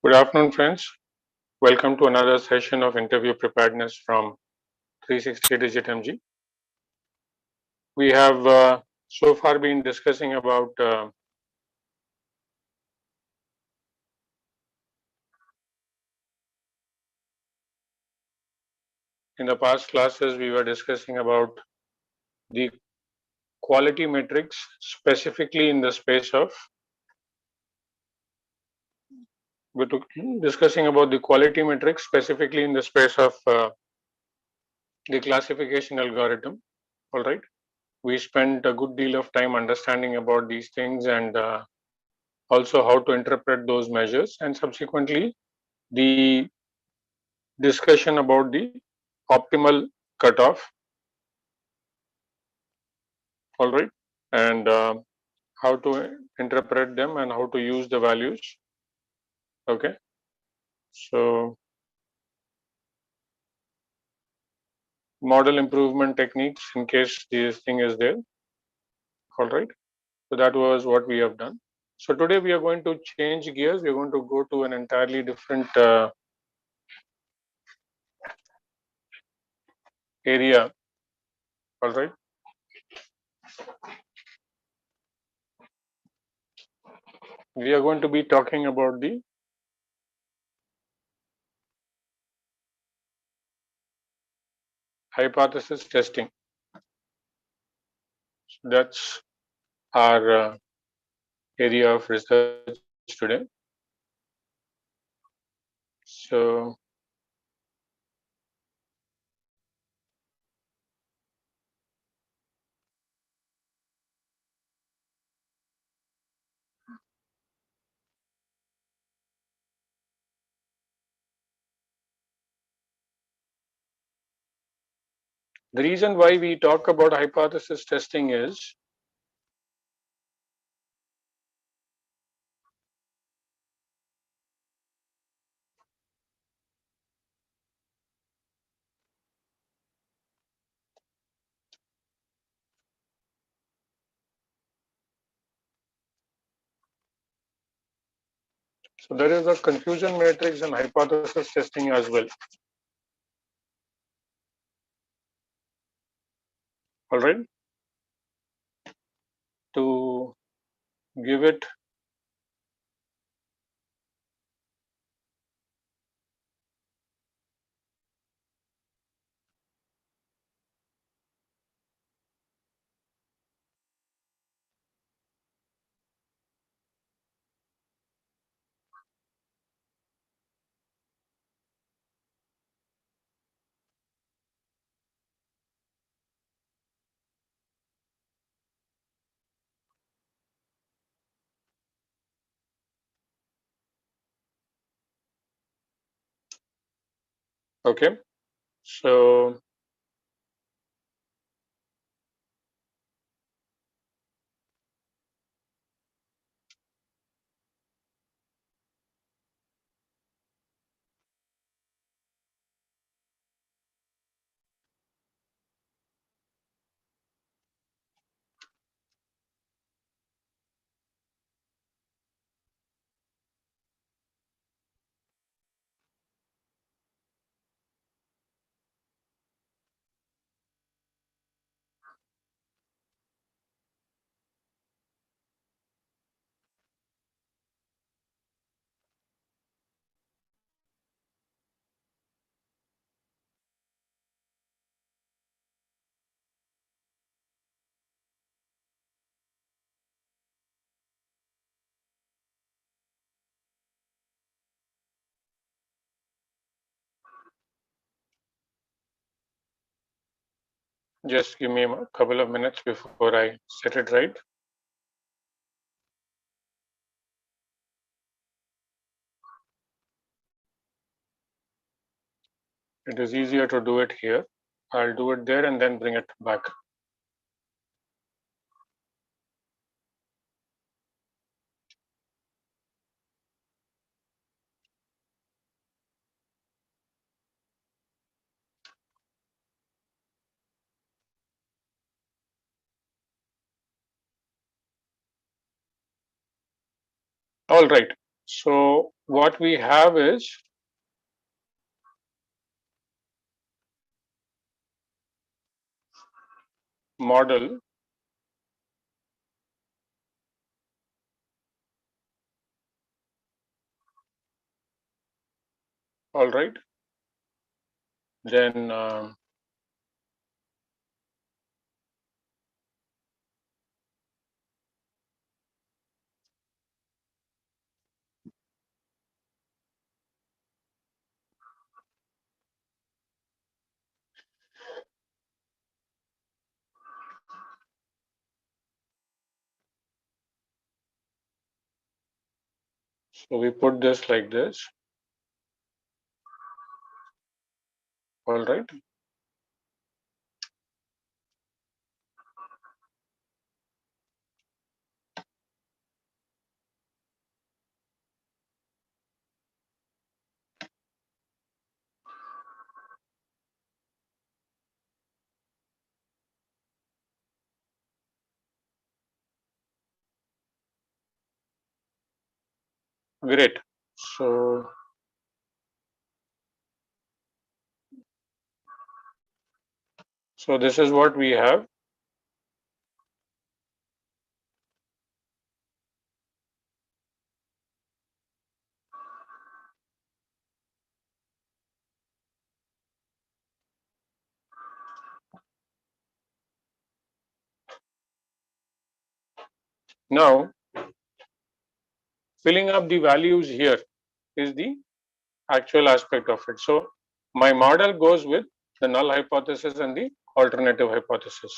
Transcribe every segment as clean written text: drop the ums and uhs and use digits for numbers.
Good afternoon, friends. Welcome to another session of interview preparedness from 360 Digit MG. We have so far been discussing about in the past classes we were discussing about the quality metrics specifically in the space of discussing about the quality metrics specifically in the space of the classification algorithm. All right. We spent a good deal of time understanding about these things and also how to interpret those measures, and subsequently the discussion about the optimal cutoff. All right. And how to interpret them and how to use the values. Okay. So model improvement techniques in case this thing is there. All right. So that was what we have done. So today we are going to change gears. We are going to go to an entirely different area. All right. We are going to be talking about the hypothesis testing. So that's our area of research today. So the reason why we talk about hypothesis testing is so there is a confusion matrix and hypothesis testing as well. All right. To give it okay. So just give me a couple of minutes before I set it right. It is easier to do it here. I'll do it there and then bring it back. All right. So what we have is model all right, then so we put this like this, all right. Great. So this is what we have. Now filling up the values here is the actual aspect of it. So my model goes with the null hypothesis and the alternative hypothesis.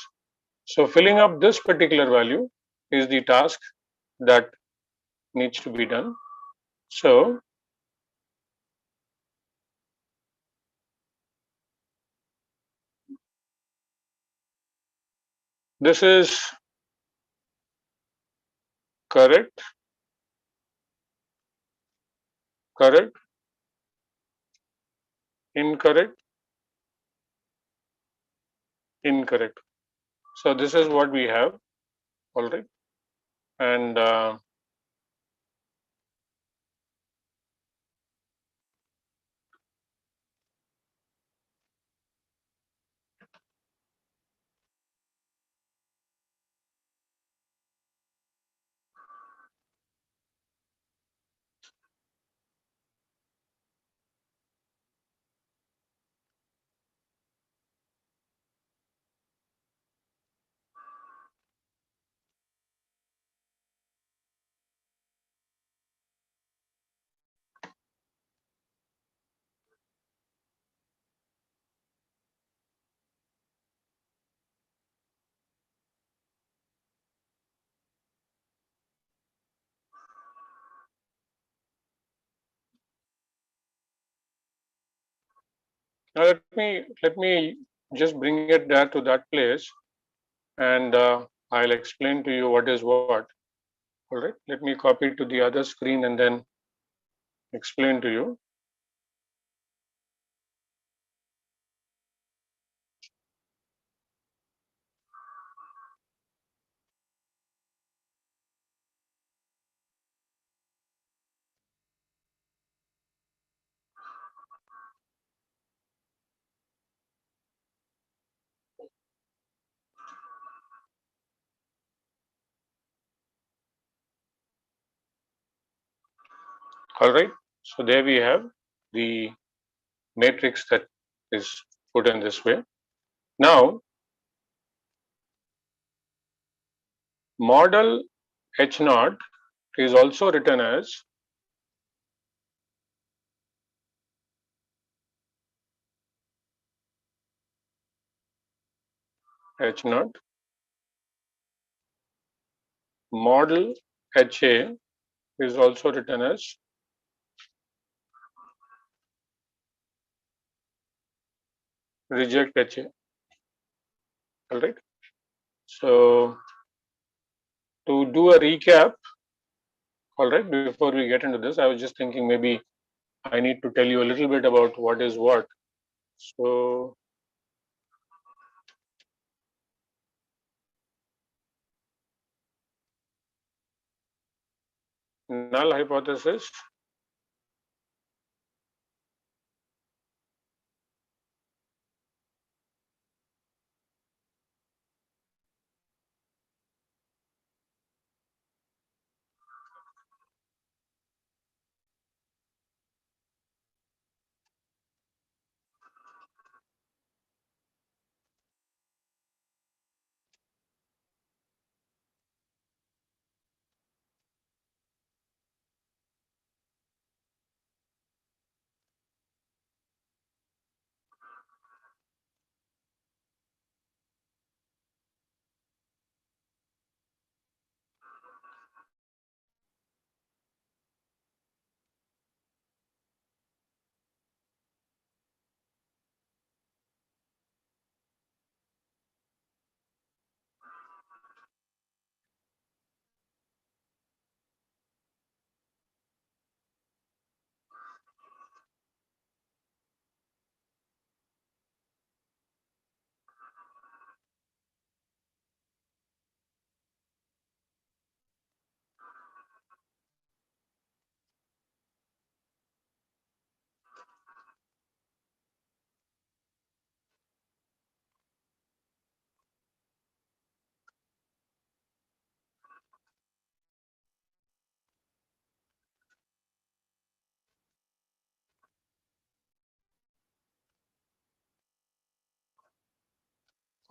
So filling up this particular value is the task that needs to be done. So this is correct, correct, incorrect, incorrect. So this is what we have, all right. And now let me just bring it there to that place, and I'll explain to you what is what. All right, let me copy it to the other screen and then explain to you. All right, so there we have the matrix that is put in this way. Now model H naught is also written as H naught. Model HA is also written as reject HA. All right. So to do a recap, all right, before we get into this, I was just thinking maybe I need to tell you a little bit about what is what. So null hypothesis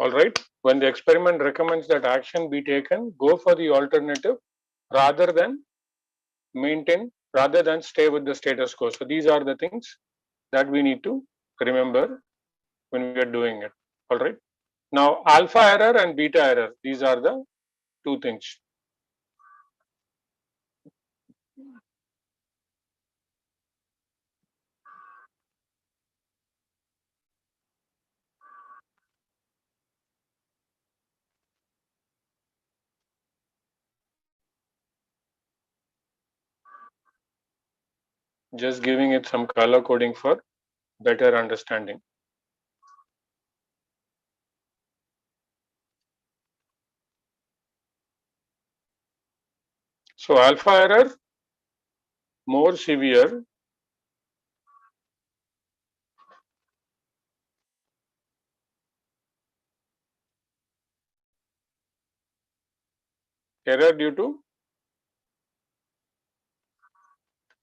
All right. When the experiment recommends that action be taken, go for the alternative rather than rather than stay with the status quo. So these are the things that we need to remember when we are doing it. All right. Now, alpha error and beta error, these are the two things. Just giving it some color coding for better understanding. So alpha error, more severe, error due to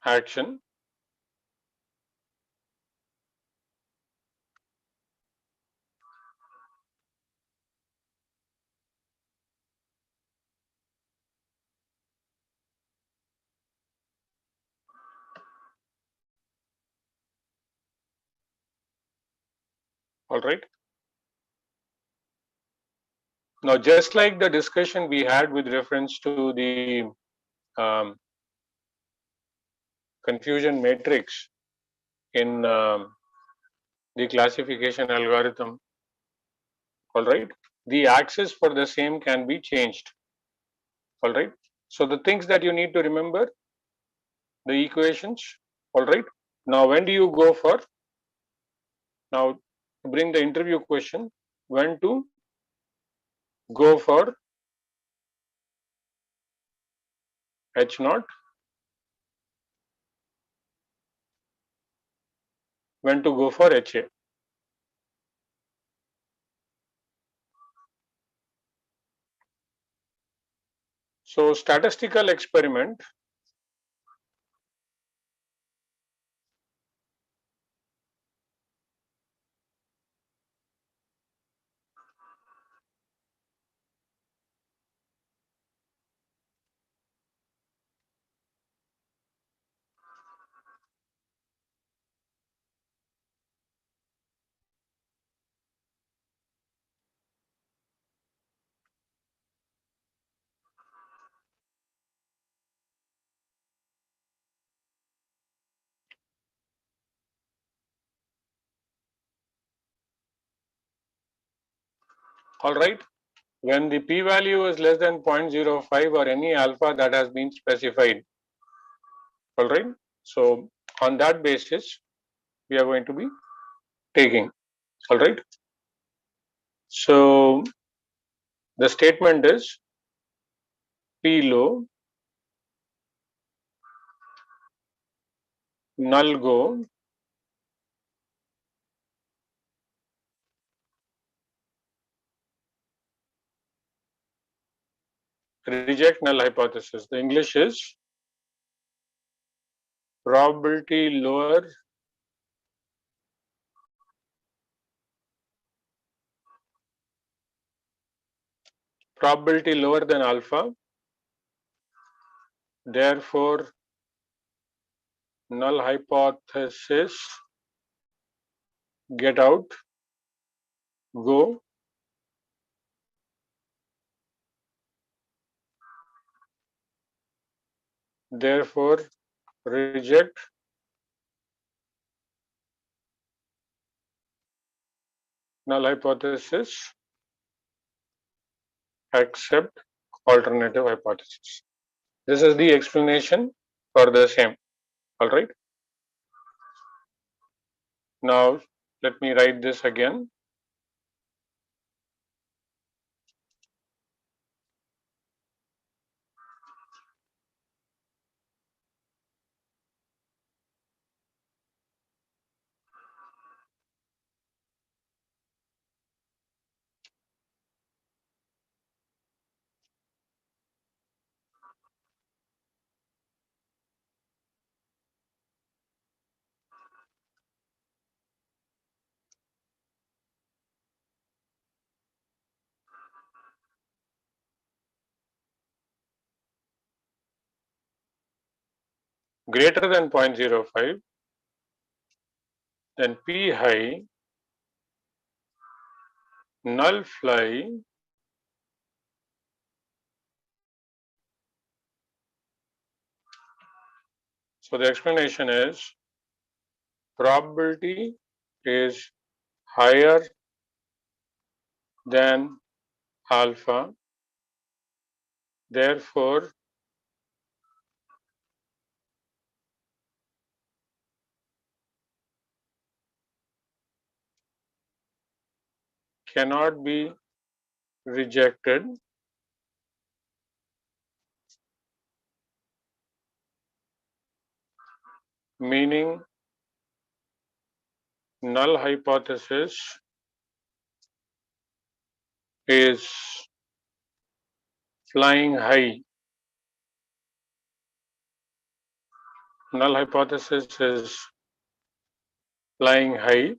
action, all right. Now, just like the discussion we had with reference to the confusion matrix in the classification algorithm, all right, the axis for the same can be changed, all right. So the things that you need to remember, the equations, all right. Now, when do you go for, now to bring the interview question, when to go for H naught, when to go for HA. So statistical experiment, all right. When the p-value is less than 0.05 or any alpha that has been specified, all right. So on that basis, we are going to be taking, all right. So the statement is p low null go, reject null hypothesis. The English is probability lower than alpha, therefore null hypothesis get out, go, therefore reject null hypothesis, accept alternative hypothesis. This is the explanation for the same. All right. Now let me write this again. Greater than 0.05, then P high, null fly, so the explanation is probability is higher than alpha, therefore cannot be rejected, meaning null hypothesis is flying high. Null hypothesis is flying high,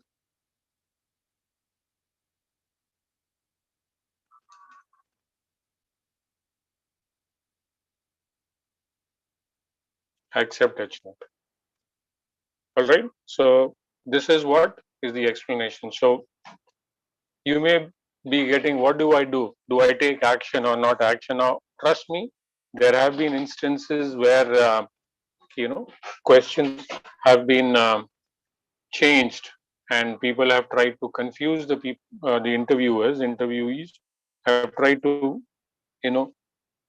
accept H naught. All right. So this is what is the explanation. So you may be getting, what do I do? Do I take action or not action? Now, trust me, there have been instances where questions have been changed, and people have tried to confuse the interviewees have tried to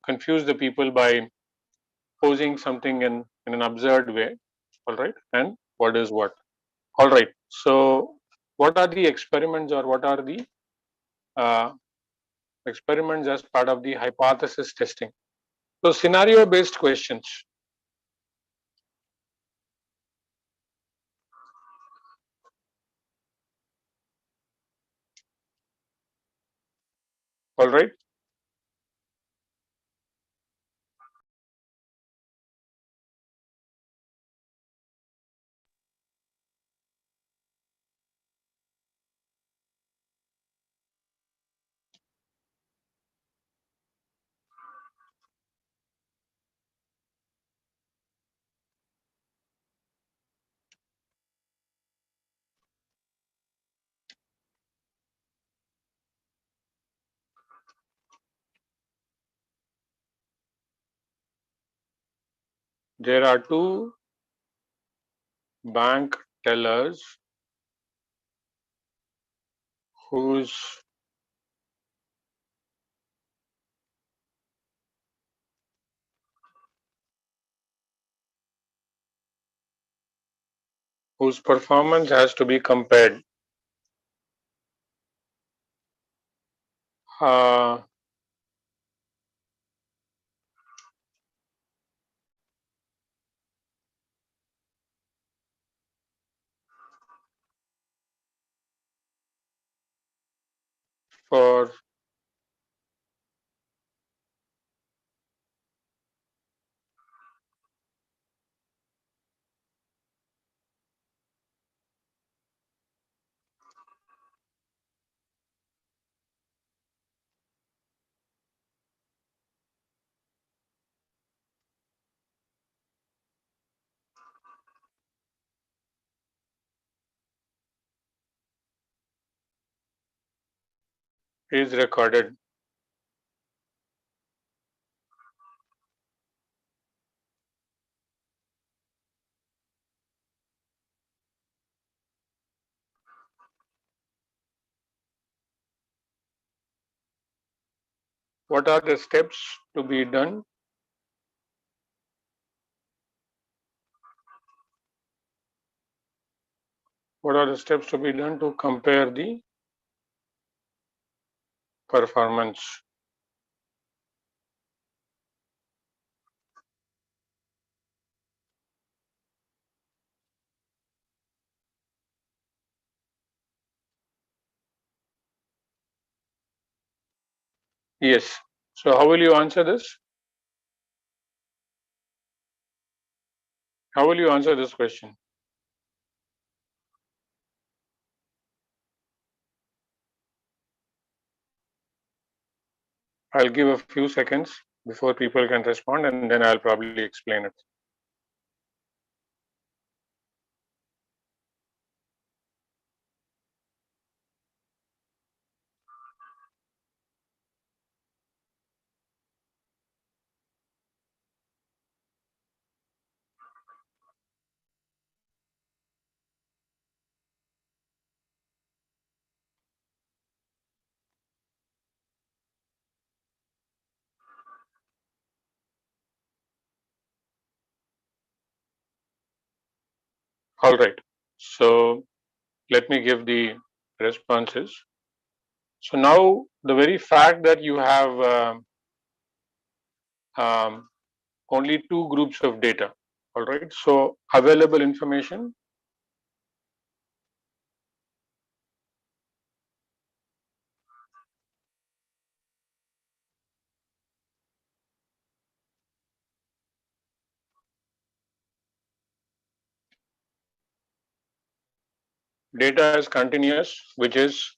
confuse the people by posing something in an absurd way. All right, and what is what? All right. So, what are the experiments, or what are the uh, experiments as part of the hypothesis testing? So, scenario based questions. All right. There are two bank tellers whose performance has to be compared. Uh, for is recorded. What are the steps to be done? What are the steps to be done to compare the performance? Yes. So how will you answer this? How will you answer this question? I'll give a few seconds before people can respond, and then I'll probably explain it. All right. So let me give the responses. So now the very fact that you have only two groups of data, all right. So available information, data is continuous, which is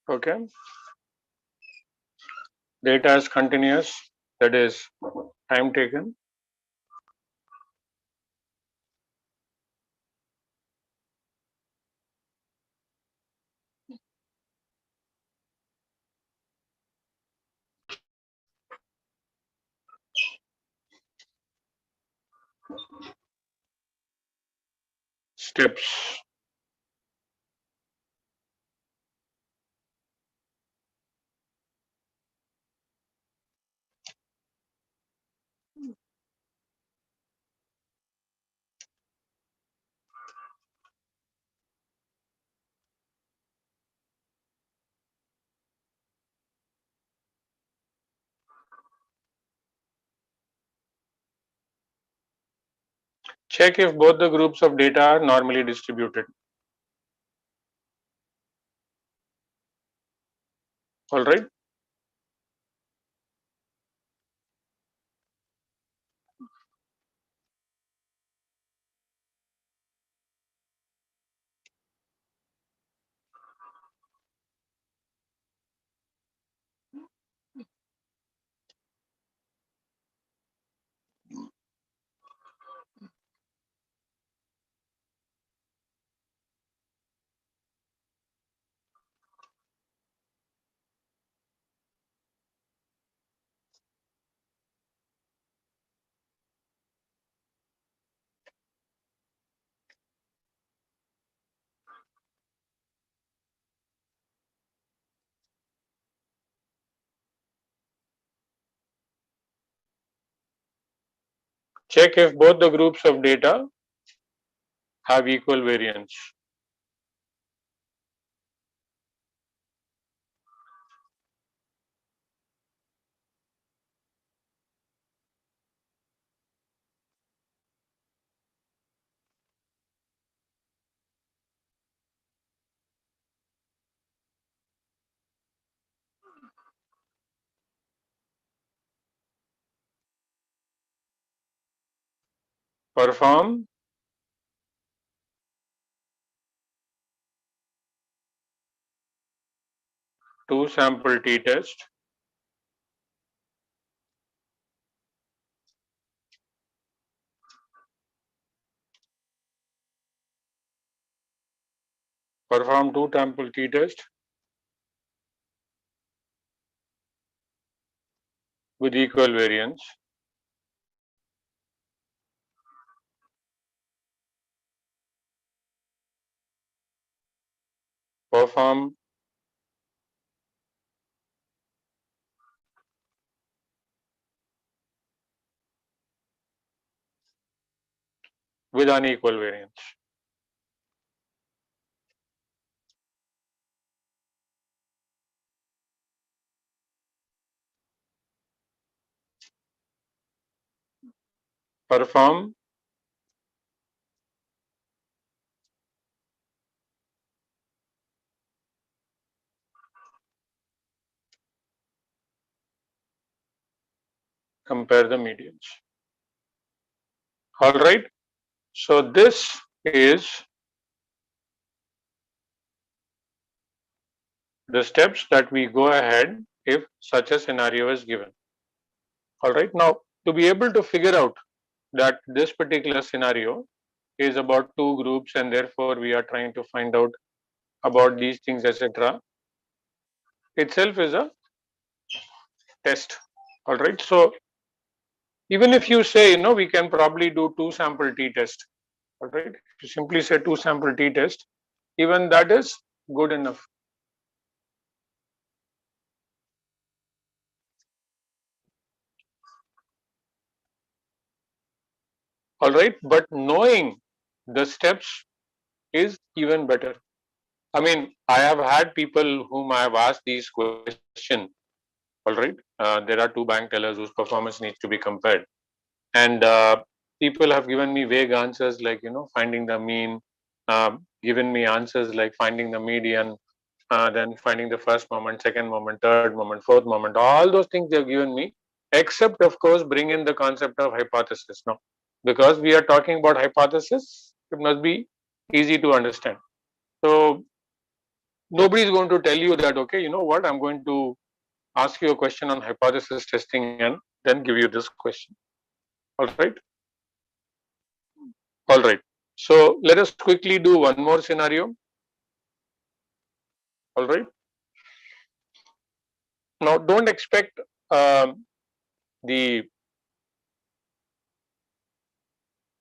okay. Data is continuous, that is time taken. Steps. Check if both the groups of data are normally distributed. All right. Check if both the groups of data have equal variance. Perform two sample t-test perform two sample t-test with equal variance. Perform with unequal variance. Perform compare the medians. All right. So this is the steps that we go ahead if such a scenario is given. All right. Now, to be able to figure out that this particular scenario is about two groups and therefore we are trying to find out about these things, etc., itself is a test. All right. So even if you say, we can probably do two sample t-test. All right. If you simply say two sample t-test, even that is good enough. All right. But knowing the steps is even better. I mean, I have had people whom I have asked these questions. All right. There are two bank tellers whose performance needs to be compared. And people have given me vague answers like, finding the mean, given me answers like finding the median, then finding the first moment, second moment, third moment, fourth moment, all those things they've given me, except of course bring in the concept of hypothesis. Now, because we are talking about hypothesis, it must be easy to understand. So nobody is going to tell you that, okay, you know what, I'm going to ask you a question on hypothesis testing and then give you this question. All right. All right. So let us quickly do one more scenario. All right. Now, don't expect the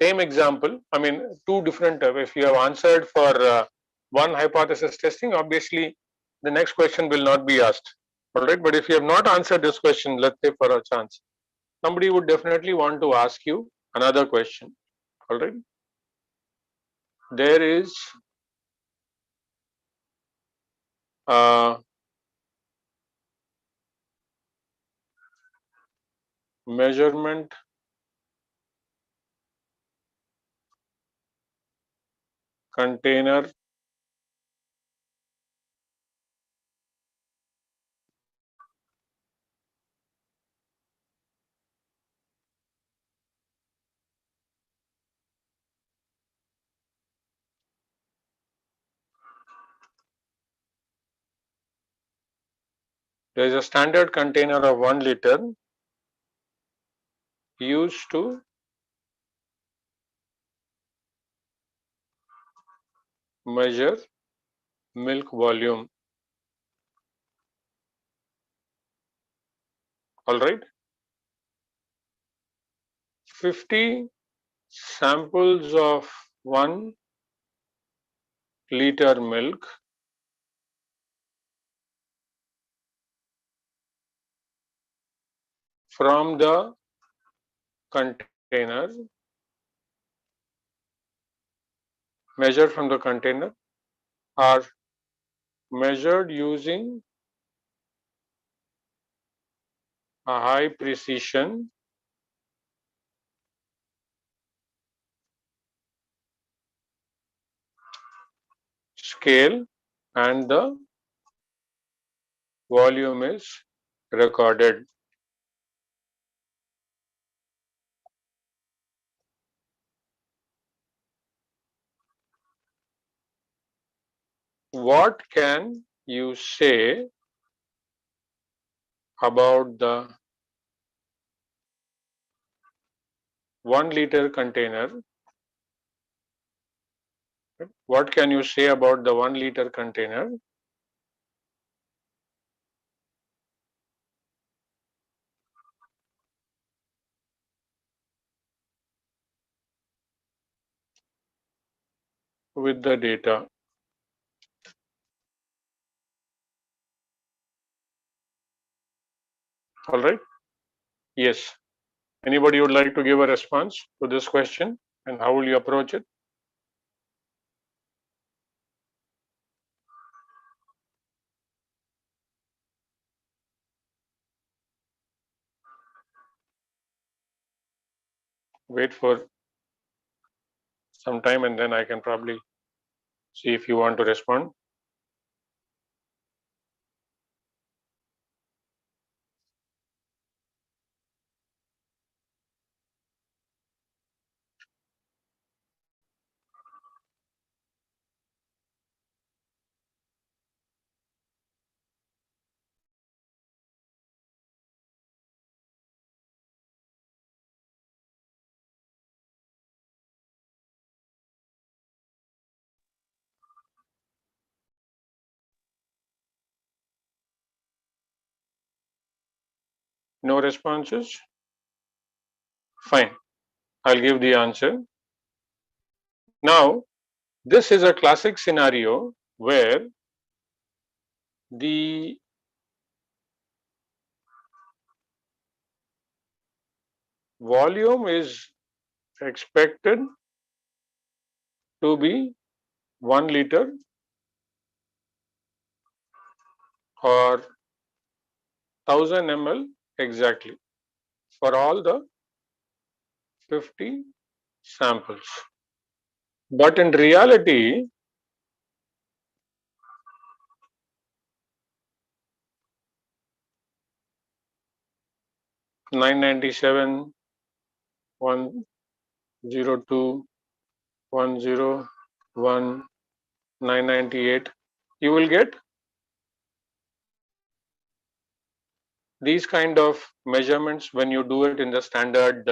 same example. I mean, two different. If you have answered for one hypothesis testing, obviously the next question will not be asked. All right. But if you have not answered this question, let's say for a chance, somebody would definitely want to ask you another question. All right. There is a measurement container there is a standard container of 1 liter used to measure milk volume. All right. 50 samples of 1 liter milk from the container container, measured from the container, are measured using a high precision scale and the volume is recorded. What can you say about the 1 liter container? What can you say about the 1 liter container with the data? All right. Yes. Anybody would like to give a response to this question, and how will you approach it? Wait for some time and then I can probably see if you want to respond. No responses? Fine. I'll give the answer. Now, this is a classic scenario where the volume is expected to be 1 liter or 1000 ml exactly for all the 50 samples. But in reality, $997, $102, $101, $998, you will get these kind of measurements when you do it in the standard,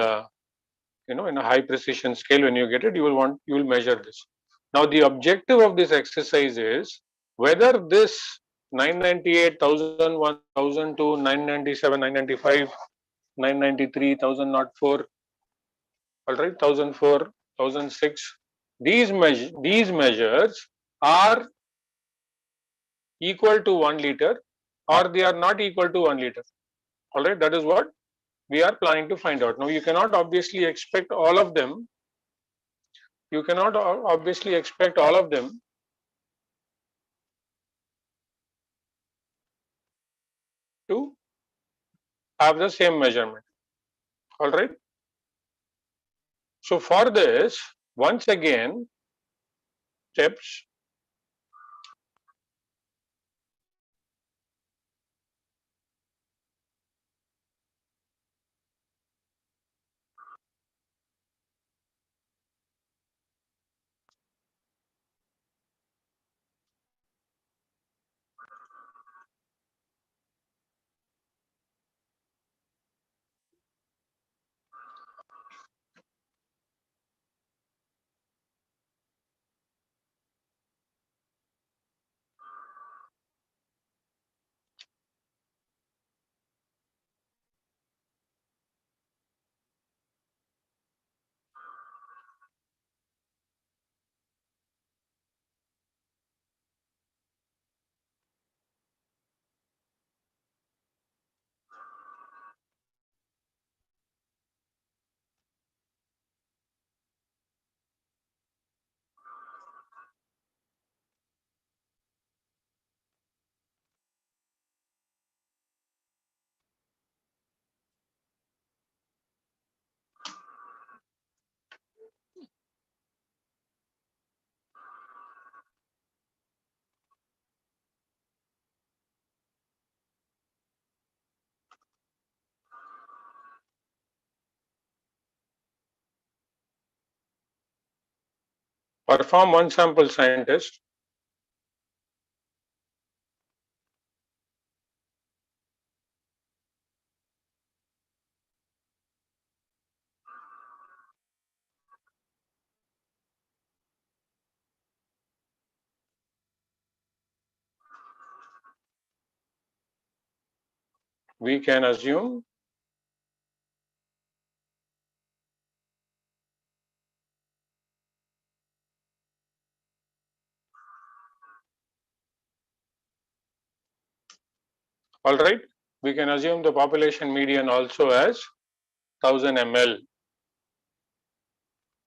in a high precision scale. When you get it, you will measure this. Now, the objective of this exercise is whether this 998, 1001, 1002, 997, 995, 993, 1004, all right, 1004, 1006, these measures are equal to 1 liter or they are not equal to 1 liter. All right, that is what we are planning to find out. Now, you cannot obviously expect all of them. You cannot obviously expect all of them to have the same measurement. All right. So, for this, once again, steps. Perform one sample sign test. We can assume all right. We can assume the population median also as 1000 ml.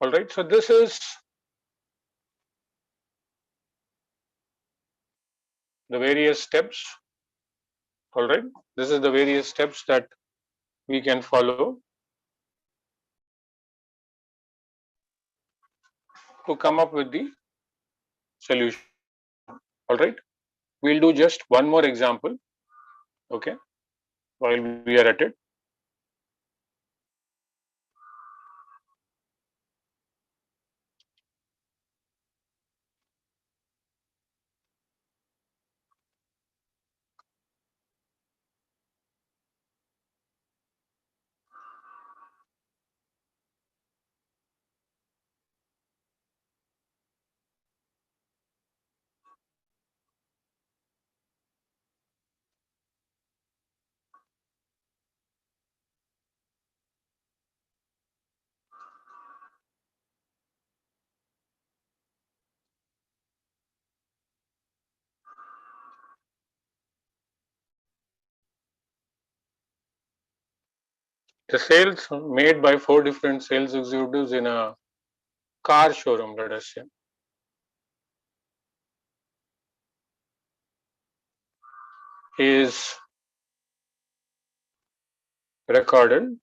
All right. So this is the various steps. All right. This is the various steps that we can follow to come up with the solution. All right. We'll do just one more example. Okay. While we are at it. The sales made by 4 different sales executives in a car showroom, let us say, is recorded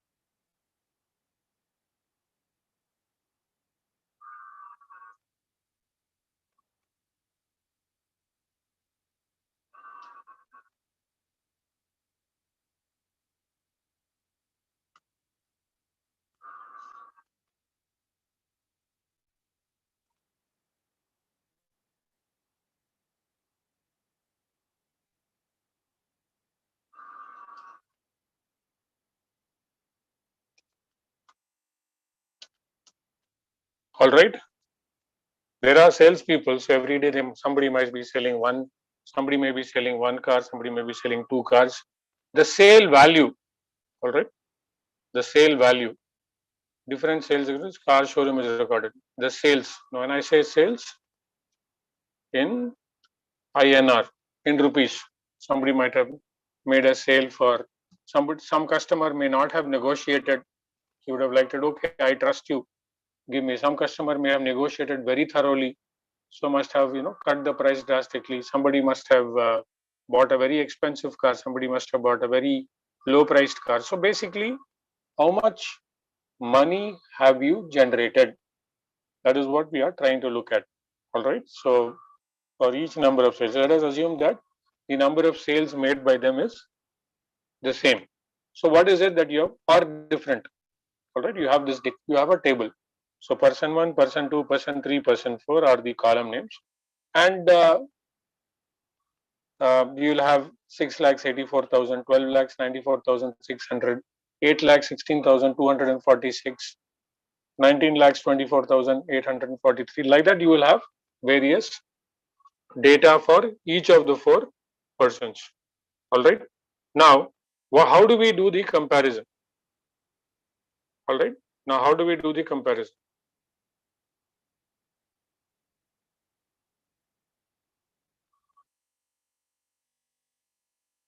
all right. There are salespeople, so every day somebody might be selling somebody may be selling one car, somebody may be selling 2 cars. The sale value, all right, the sale value, different sales executives, car showroom is recorded. The sales, now when I say sales in INR, in rupees, somebody might have made a sale for some customer may not have negotiated. He would have liked it, okay, I trust you, give me. Some customer may have negotiated very thoroughly, so must have cut the price drastically. Somebody must have bought a very expensive car, somebody must have bought a very low priced car. So basically, how much money have you generated? That is what we are trying to look at. All right. So for each number of sales, let us assume that the number of sales made by them is the same. So what is it that you have are different? All right, you have this, you have a table. So person 1, person 2, person 3, person 4 are the column names, and you will have 6,84,000, 12,94,600, 8,16,246, 19,24,843. Like that, you will have various data for each of the 4 persons. All right. Now, how do we do the comparison? All right. Now, how do we do the comparison?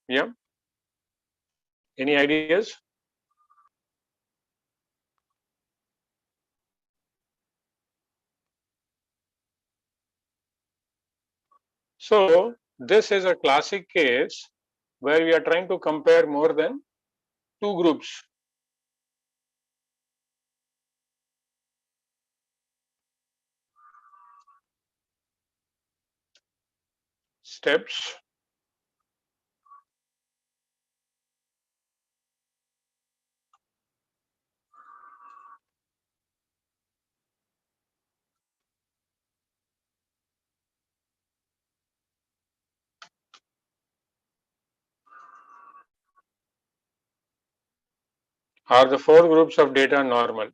Yeah. Any ideas? So this is a classic case where we are trying to compare more than 2 groups. Steps. Are the four groups of data normal?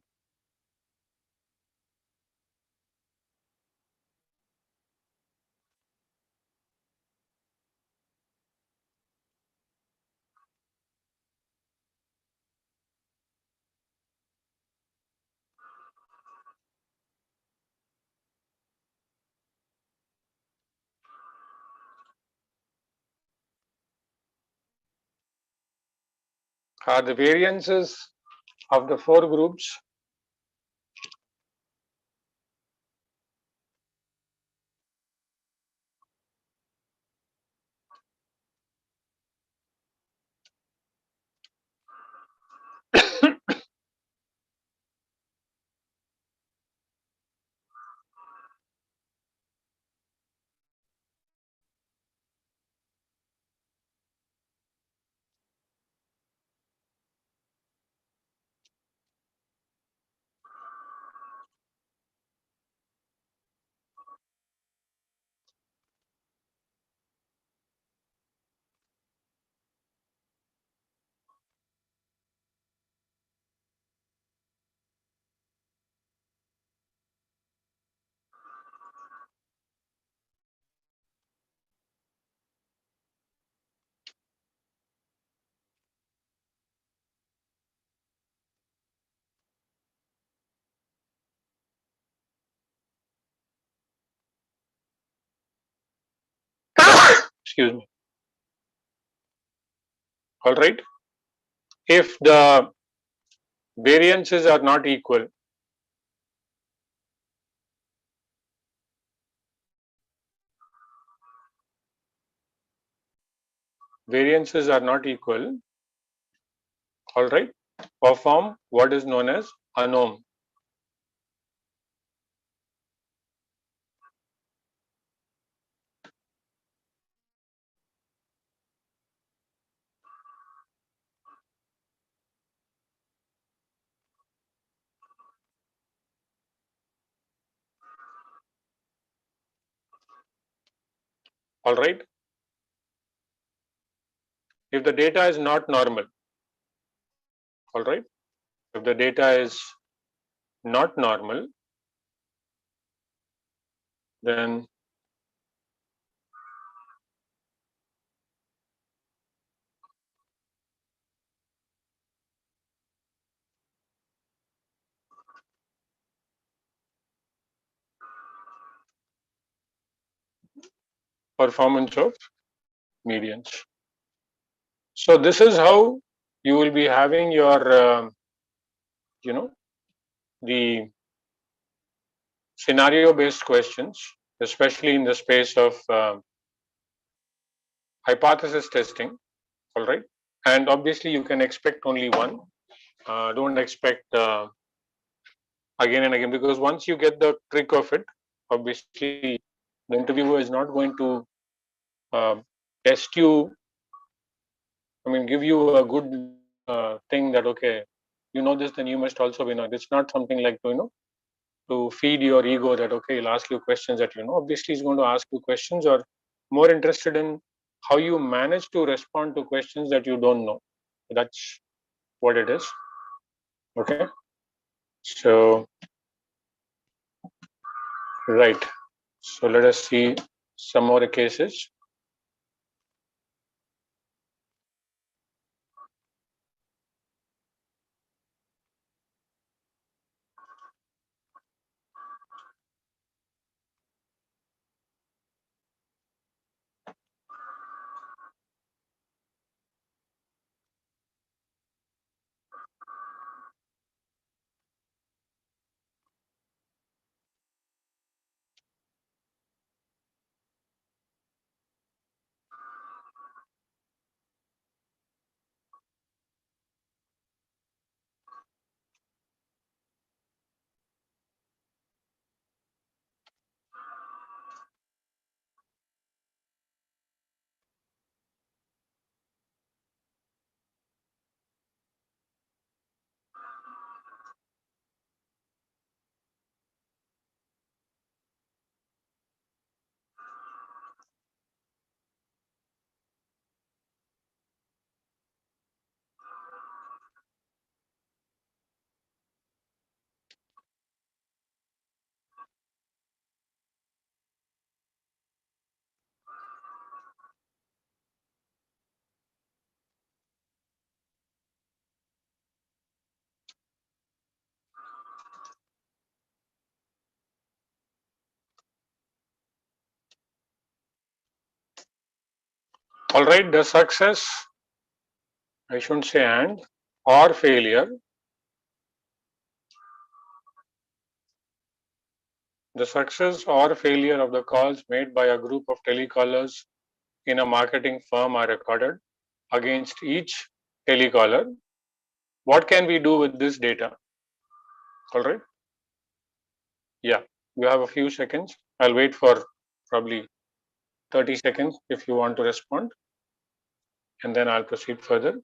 Are the variances of the four groups excuse me, all right. If the variances are not equal, variances are not equal, all right, perform what is known as anom. All right. If the data is not normal, all right, if the data is not normal, then performance of medians. So this is how you will be having your, you know, the scenario based questions, especially in the space of hypothesis testing, all right. And obviously you can expect only one. Don't expect again and again, because once you get the trick of it, obviously the interviewer is not going to uh, test you, I mean, give you a good thing that, okay, you know this, then you must also be know. It's not something like, to feed your ego that, okay, he'll ask you questions that you know. Obviously, he's going to ask you questions, or more interested in how you manage to respond to questions that you don't know. That's what it is. Okay. So, right. So, let us see some more cases. All right, the success, I shouldn't say and, or failure. The success or failure of the calls made by a group of telecallers in a marketing firm are recorded against each telecaller. What can we do with this data? All right. Yeah, you have a few seconds. I'll wait for probably 30 seconds if you want to respond, and then I'll proceed further.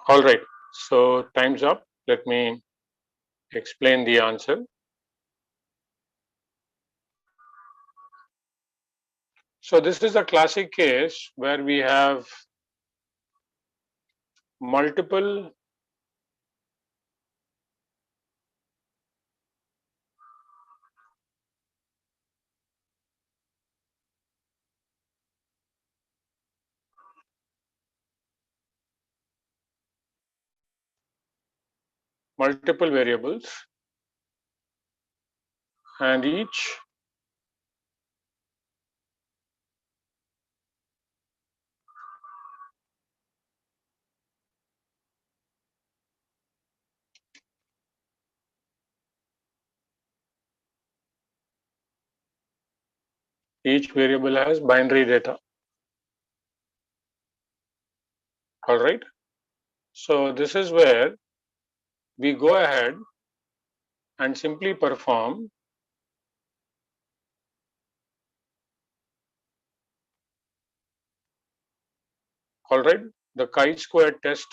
All right, so time's up. Let me explain the answer. So this is a classic case where we have multiple variables, and each variable has binary data. All right. So this is where we go ahead and simply perform all right the chi-square test.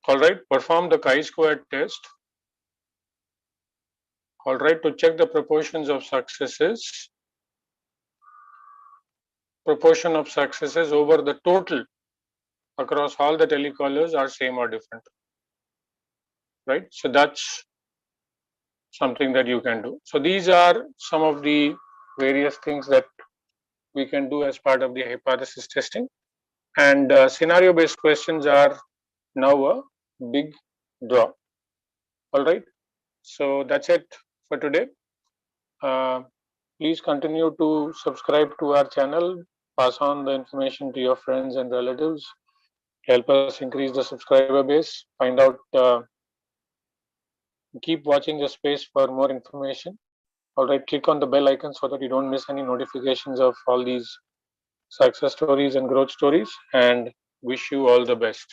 All right, perform the chi-square test. All right, to check the proportions of successes, over the total across all the telecallers are same or different, right? So that's something that you can do. So these are some of the various things that we can do as part of the hypothesis testing, and scenario based questions are now a big draw. All right, so that's it for today. Please continue to subscribe to our channel, pass on the information to your friends and relatives, help us increase the subscriber base, find out, keep watching the space for more information. All right, click on the bell icon so that you don't miss any notifications of all these success stories and growth stories, and wish you all the best.